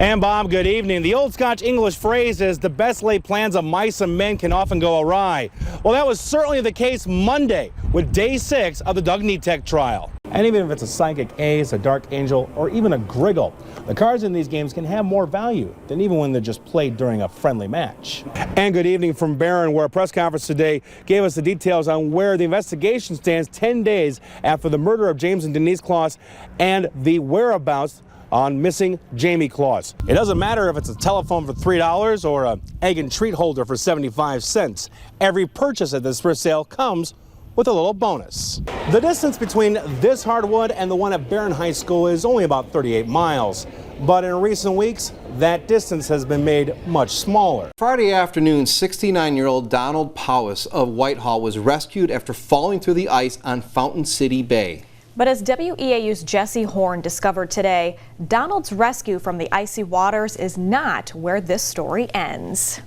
And Bob, good evening. The old Scotch English phrase is the best laid plans of mice and men can often go awry. Well, that was certainly the case Monday with day 6 of the Doug Netek trial. And even if it's a psychic ace, a dark angel, or even a griggle, the cards in these games can have more value than even when they're just played during a friendly match. And good evening from Barron, where a press conference today gave us the details on where the investigation stands 10 days after the murder of James and Denise Claus and the whereabouts on missing Jamie Claus. It doesn't matter if it's a telephone for $3 or an egg and treat holder for 75 cents. Every purchase at this thrift sale comes with a little bonus. The distance between this hardwood and the one at Barron High School is only about 38 miles. But in recent weeks, that distance has been made much smaller. Friday afternoon, 69-year-old Donald Powis of Whitehall was rescued after falling through the ice on Fountain City Bay. But as WEAU's Jesse Horne discovered today, Donald's rescue from the icy waters is not where this story ends.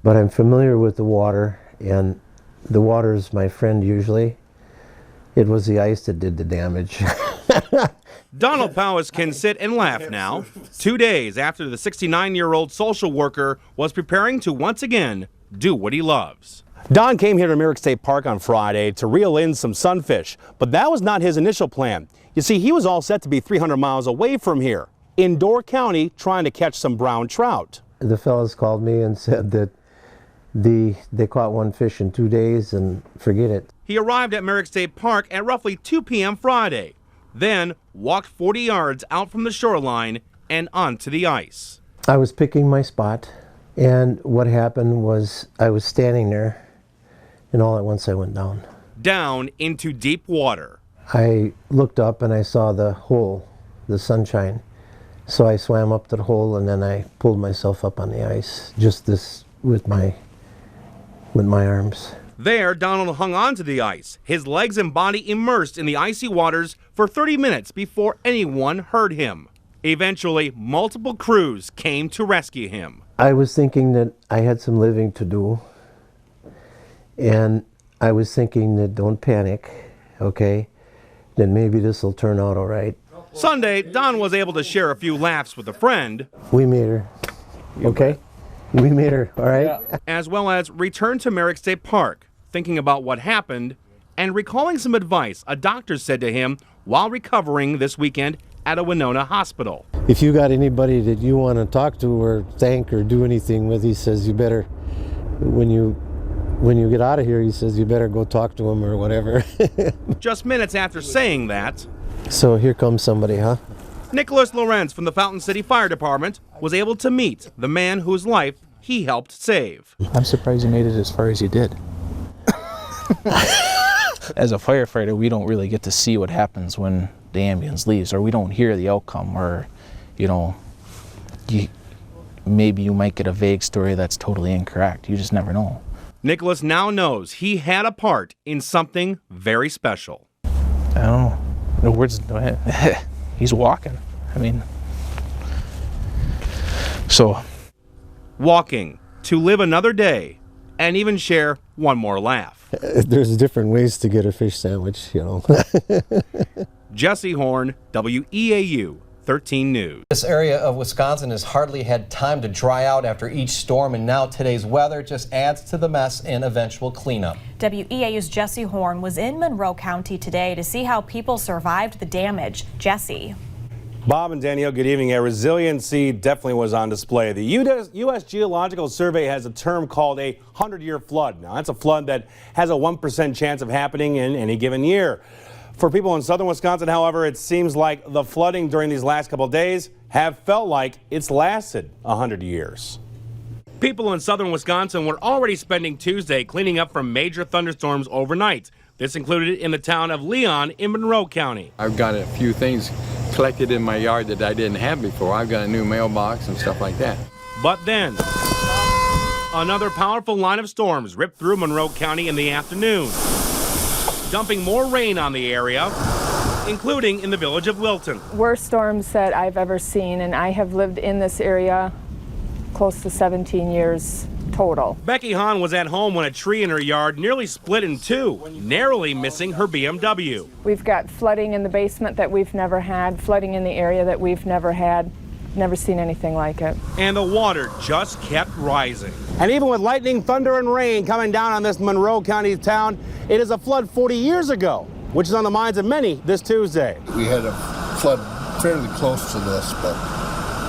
But I'm familiar with the water, and the water is my friend usually. It was the ice that did the damage. Donald Powis can sit and laugh now, 2 days after the 69-year-old social worker was preparing to once again do what he loves. Don came here to Merrick State Park on Friday to reel in some sunfish, but that was not his initial plan. You see, he was all set to be 300 miles away from here, in Door County, trying to catch some brown trout. The fellas called me and said that they caught one fish in 2 days and forget it. He arrived at Merrick State Park at roughly 2 p.m. Friday, then walked 40 yards out from the shoreline and onto the ice. I was picking my spot, and what happened was I was standing there, and all at once I went down. Down into deep water. I looked up and I saw the hole, the sunshine. So I swam up to the hole and then I pulled myself up on the ice, just this with my arms. There, Donald hung onto the ice, his legs and body immersed in the icy waters for 30 minutes before anyone heard him. Eventually, multiple crews came to rescue him. I was thinking that I had some living to do. And I was thinking that don't panic, okay? Then maybe this will turn out all right. Sunday, Don was able to share a few laughs with a friend. We made her, okay? We made her, all right? Yeah. As well as return to Merrick State Park, thinking about what happened and recalling some advice a doctor said to him while recovering this weekend at a Winona hospital. If you got anybody that you want to talk to or thank or do anything with, he says you better, when you get out of here, he says you better go talk to him or whatever. Just minutes after saying that, so here comes somebody, huh? Nicholas Lorenz from the Fountain City Fire Department was able to meet the man whose life he helped save. I'm surprised you made it as far as you did. As a firefighter, we don't really get to see what happens when the ambulance leaves, or we don't hear the outcome, or, you know, maybe you might get a vague story that's totally incorrect. You just never know. Nicholas now knows he had a part in something very special. I don't know. No words. He's walking. I mean, so. Walking to live another day and even share one more laugh. There's different ways to get a fish sandwich, you know. Jesse Horne, WEAU 13 News. This area of Wisconsin has hardly had time to dry out after each storm, and now today's weather just adds to the mess and eventual cleanup. WEAU's Jesse Horne was in Monroe County today to see how people survived the damage. Jesse. Bob and Danielle, good evening. Resiliency definitely was on display. The U.S. Geological Survey has a term called a 100-year flood. Now, that's a flood that has a 1% chance of happening in any given year. For people in southern Wisconsin, however, it seems like the flooding during these last couple of days have felt like it's lasted 100 years. People in southern Wisconsin were already spending Tuesday cleaning up from major thunderstorms overnight. This included in the town of Leon in Monroe County. I've got a few things collected in my yard that I didn't have before. I've got a new mailbox and stuff like that. But then, another powerful line of storms ripped through Monroe County in the afternoon, dumping more rain on the area, including in the village of Wilton. Worst storms that I've ever seen, and I have lived in this area close to 17 years total. Becky Hahn was at home when a tree in her yard nearly split in two, narrowly missing her BMW. We've got flooding in the basement that we've never had, flooding in the area that we've never had. Never seen anything like it. And the water just kept rising. And even with lightning, thunder, and rain coming down on this Monroe County town, it is a flood 40 years ago, which is on the minds of many this Tuesday. We had a flood fairly close to this, but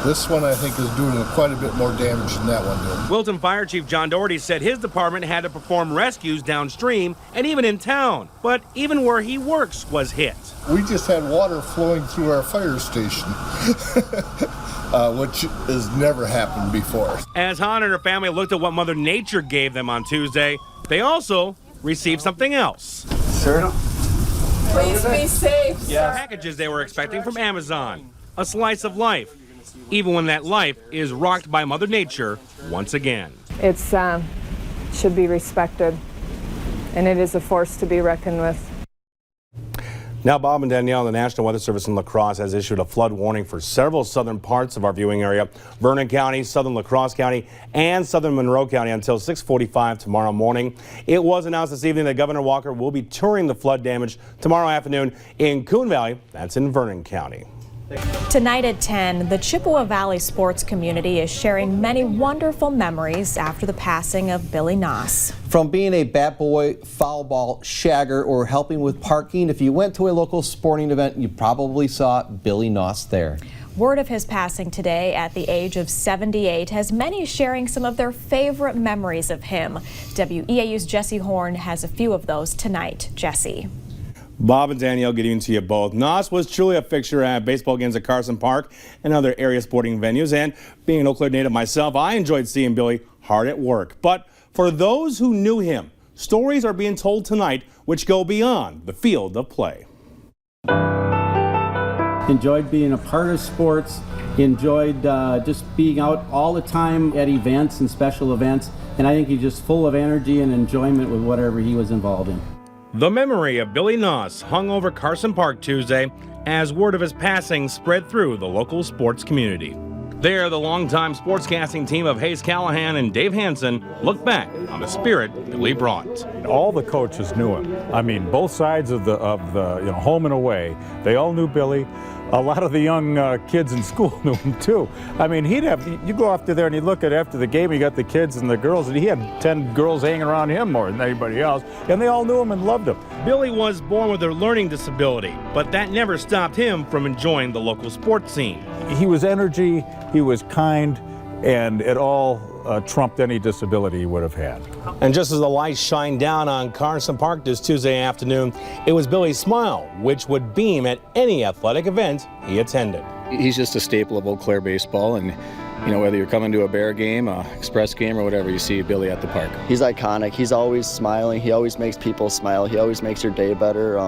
this one I think is doing quite a bit more damage than that one did. Wilton Fire Chief John Doherty said his department had to perform rescues downstream and even in town, but even where he works was hit. We just had water flowing through our fire station, which has never happened before. As Han and her family looked at what Mother Nature gave them on Tuesday, they also received something else. Sure. Please be safe. Yeah. Packages they were expecting from Amazon, a slice of life, even when that life is rocked by Mother Nature once again. It's should be respected, and it is a force to be reckoned with. Now, Bob and Danielle, the National Weather Service in La Crosse has issued a flood warning for several southern parts of our viewing area, Vernon County, southern La Crosse County, and southern Monroe County until 6:45 tomorrow morning. It was announced this evening that Governor Walker will be touring the flood damage tomorrow afternoon in Coon Valley, that's in Vernon County. Tonight at 10, the Chippewa Valley sports community is sharing many wonderful memories after the passing of Billy Noss. From being a bat boy, foul ball shagger, or helping with parking, if you went to a local sporting event, you probably saw Billy Noss there. Word of his passing today at the age of 78 has many sharing some of their favorite memories of him. WEAU's Jesse Horne has a few of those tonight. Jesse. Bob and Danielle, good evening to you both. Noss was truly a fixture at baseball games at Carson Park and other area sporting venues. And being an Eau Claire native myself, I enjoyed seeing Billy hard at work. But for those who knew him, stories are being told tonight which go beyond the field of play. Enjoyed being a part of sports, enjoyed just being out all the time at events and special events. And I think he's just full of energy and enjoyment with whatever he was involved in. The memory of Billy Noss hung over Carson Park Tuesday as word of his passing spread through the local sports community. There, the longtime sportscasting team of Hayes Callahan and Dave Hansen looked back on the spirit Billy brought. All the coaches knew him. I mean, both sides of the home and away, they all knew Billy. A lot of the young kids in school knew him too. I mean, you go after there and you look at after the game, you got the kids and the girls, and he had 10 girls hanging around him more than anybody else, and they all knew him and loved him. Billy was born with a learning disability, but that never stopped him from enjoying the local sports scene. He was energy, he was kind, and it all trumped any disability he would have had. And just as the lights shined down on Carson Park this Tuesday afternoon, it was Billy's smile, which would beam at any athletic event he attended. He's just a staple of Eau Claire baseball, and you know, whether you're coming to a Bear game, a Express game, or whatever, you see Billy at the park. He's iconic. He's always smiling. He always makes people smile. He always makes your day better.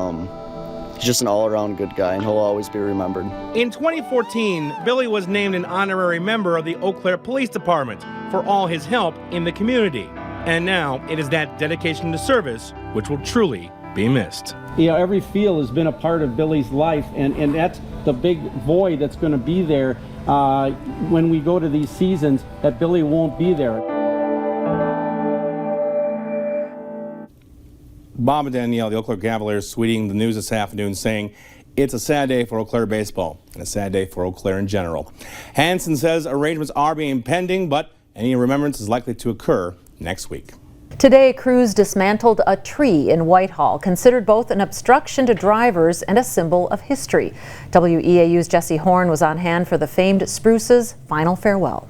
He's just an all-around good guy, and he'll always be remembered. In 2014, Billy was named an honorary member of the Eau Claire Police Department for all his help in the community. And now it is that dedication to service which will truly be missed. You know, every field has been a part of Billy's life, and that's the big void that's going to be there when we go to these seasons, that Billy won't be there. Bob and Danielle, the Eau Claire Cavaliers, tweeting the news this afternoon saying it's a sad day for Eau Claire baseball and a sad day for Eau Claire in general. Hansen says arrangements are being pending, but any remembrance is likely to occur next week. Today, crews dismantled a tree in Whitehall, considered both an obstruction to drivers and a symbol of history. WEAU's Jesse Horne was on hand for the famed Spruce's final farewell.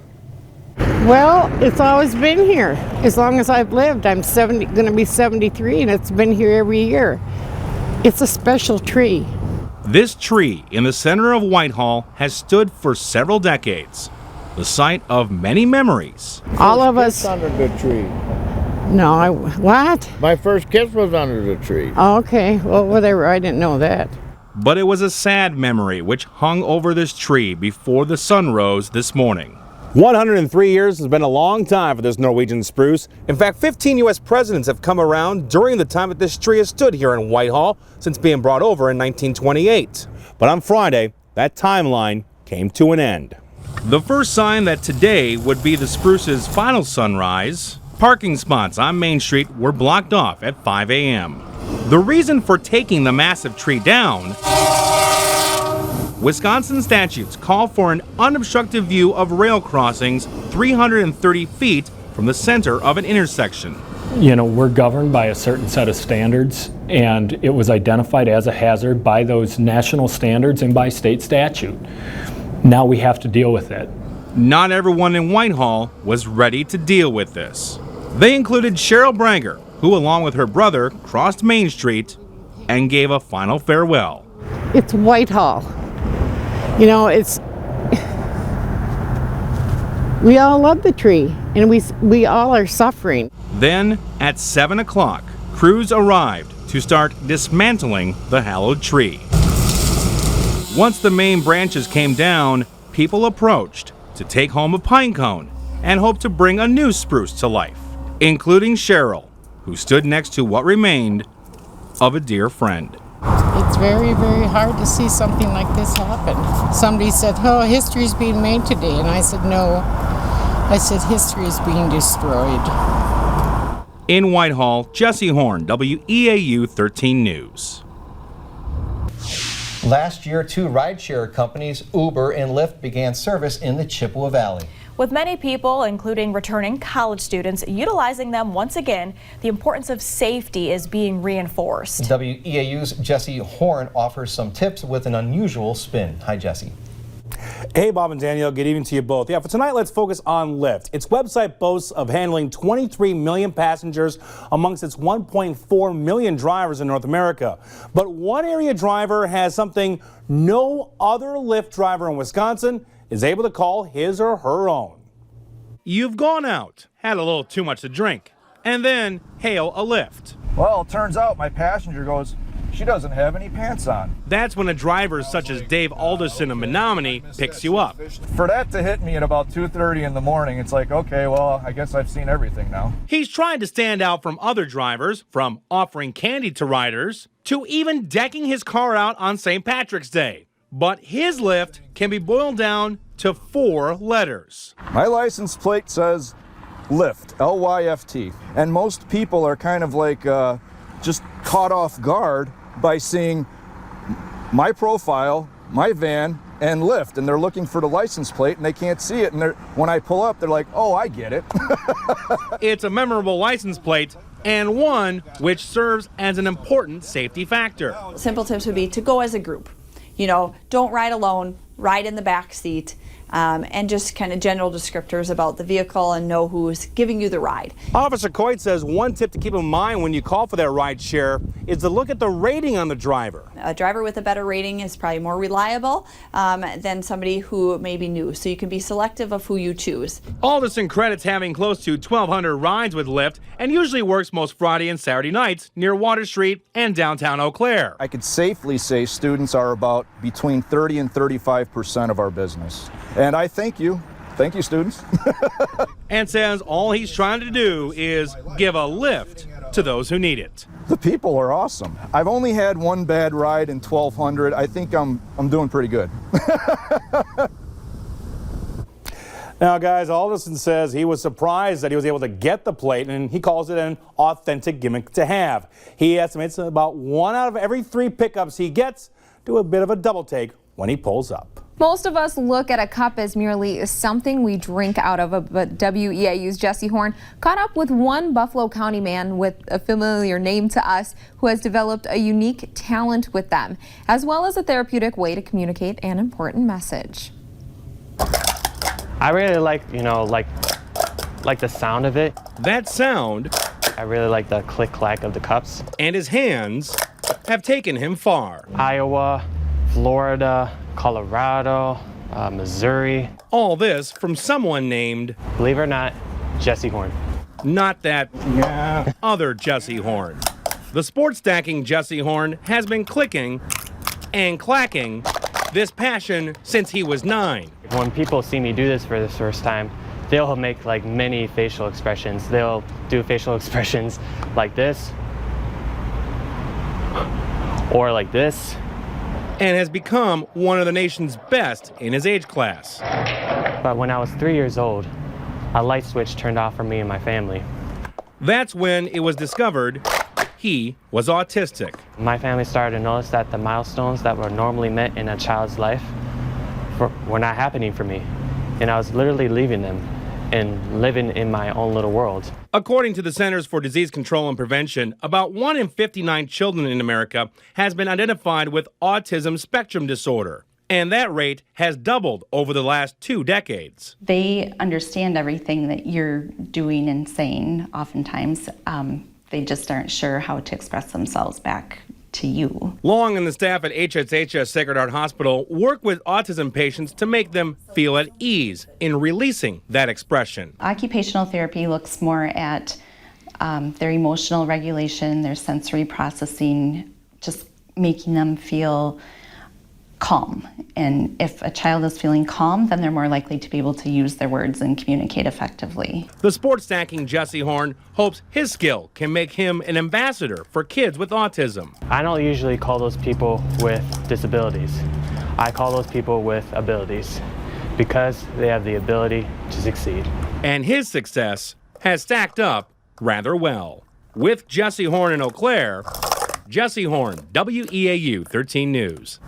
Well, it's always been here. As long as I've lived, I'm going to be 73, and it's been here every year. It's a special tree. This tree in the center of Whitehall has stood for several decades, the site of many memories. All of us under the tree. No, what? My first kiss was under the tree. Oh, okay, well, whatever. I didn't know that. But it was a sad memory which hung over this tree before the sun rose this morning. 103 years has been a long time for this Norwegian spruce. In fact, 15 U.S. presidents have come around during the time that this tree has stood here in Whitehall since being brought over in 1928. But on Friday, that timeline came to an end. The first sign that today would be the spruce's final sunrise, parking spots on Main Street were blocked off at 5 a.m. The reason for taking the massive tree down Wisconsin statutes call for an unobstructed view of rail crossings 330 feet from the center of an intersection. You know, we're governed by a certain set of standards, and it was identified as a hazard by those national standards and by state statute. Now we have to deal with it. Not everyone in Whitehall was ready to deal with this. They included Cheryl Branger, who along with her brother crossed Main Street and gave a final farewell. It's Whitehall. You know, we all love the tree, and we all are suffering. Then, at 7 o'clock, crews arrived to start dismantling the hallowed tree. Once the main branches came down, people approached to take home a pine cone and hope to bring a new spruce to life, including Cheryl, who stood next to what remained of a dear friend. It's very, very hard to see something like this happen. Somebody said, oh, history's being made today. And I said, no. I said, history is being destroyed. In Whitehall, Jesse Horne, WEAU 13 News. Last year, 2 rideshare companies, Uber and Lyft, began service in the Chippewa Valley. With many people, including returning college students, utilizing them once again, the importance of safety is being reinforced. WEAU's Jesse Horne offers some tips with an unusual spin. Hi, Jesse. Hey, Bob and Danielle, good evening to you both. Yeah, for tonight, let's focus on Lyft. Its website boasts of handling 23 million passengers amongst its 1.4 million drivers in North America. But one area driver has something no other Lyft driver in Wisconsin is able to call his or her own. You've gone out, had a little too much to drink, and then hail a Lyft. Well, it turns out my passenger goes, she doesn't have any pants on. That's when a driver such as Dave Alderson of Menominee picks you up. For that to hit me at about 2:30 in the morning, it's like, okay, well, I guess I've seen everything now. He's trying to stand out from other drivers, from offering candy to riders, to even decking his car out on St. Patrick's Day. But his Lyft can be boiled down to 4 letters. My license plate says Lyft, L-Y-F-T. And most people are kind of like just caught off guard by seeing my profile, my van, and Lyft, and they're looking for the license plate and they can't see it, and when I pull up, they're like, oh, I get it. It's a memorable license plate, and one which serves as an important safety factor. Simple tips would be to go as a group. You know, don't ride alone, ride in the back seat. And just kind of general descriptors about the vehicle and know who's giving you the ride. Officer Coit says one tip to keep in mind when you call for that ride share is to look at the rating on the driver. A driver with a better rating is probably more reliable than somebody who may be new, so you can be selective of who you choose. Alderson credits having close to 1,200 rides with Lyft and usually works most Friday and Saturday nights near Water Street and downtown Eau Claire. I could safely say students are about between 30 and 35% of our business. And I thank you. Thank you, students. And says all he's trying to do is give a lift to those who need it. The people are awesome. I've only had one bad ride in 1,200. I think I'm doing pretty good. Now, guys, Alderson says he was surprised that he was able to get the plate, and he calls it an authentic gimmick to have. He estimates about 1 out of every 3 pickups he gets do a bit of a double take when he pulls up. Most of us look at a cup as merely something we drink out of, but WEAU's Jesse Horne caught up with one Buffalo County man with a familiar name to us who has developed a unique talent with them, as well as a therapeutic way to communicate an important message. I really like, like the sound of it. That sound. I really like the click-clack of the cups. And his hands have taken him far. Iowa, Florida, Colorado, Missouri. All this from someone named, believe it or not, Jesse Horne. Not that other Jesse Horne. The sports stacking Jesse Horne has been clicking and clacking this passion since he was 9. When people see me do this for the first time, they'll make like many facial expressions. They'll do facial expressions like this or like this. And has become one of the nation's best in his age class. But when I was 3 years old, a light switch turned off for me and my family. That's when it was discovered he was autistic. My family started to notice that the milestones that were normally met in a child's life were not happening for me. And I was literally leaving them and living in my own little world. According to the Centers for Disease Control and Prevention, about 1 in 59 children in America has been identified with autism spectrum disorder. And that rate has doubled over the last 2 decades. They understand everything that you're doing and saying oftentimes. They just aren't sure how to express themselves back to you. Long and the staff at HSHS Sacred Heart Hospital work with autism patients to make them feel at ease in releasing that expression. Occupational therapy looks more at their emotional regulation, their sensory processing, just making them feel calm. And if a child is feeling calm, then they're more likely to be able to use their words and communicate effectively. The sports stacking Jesse Horne hopes his skill can make him an ambassador for kids with autism. I don't usually call those people with disabilities. I call those people with abilities because they have the ability to succeed. And his success has stacked up rather well. With Jesse Horne in Eau Claire, Jesse Horne, WEAU 13 News.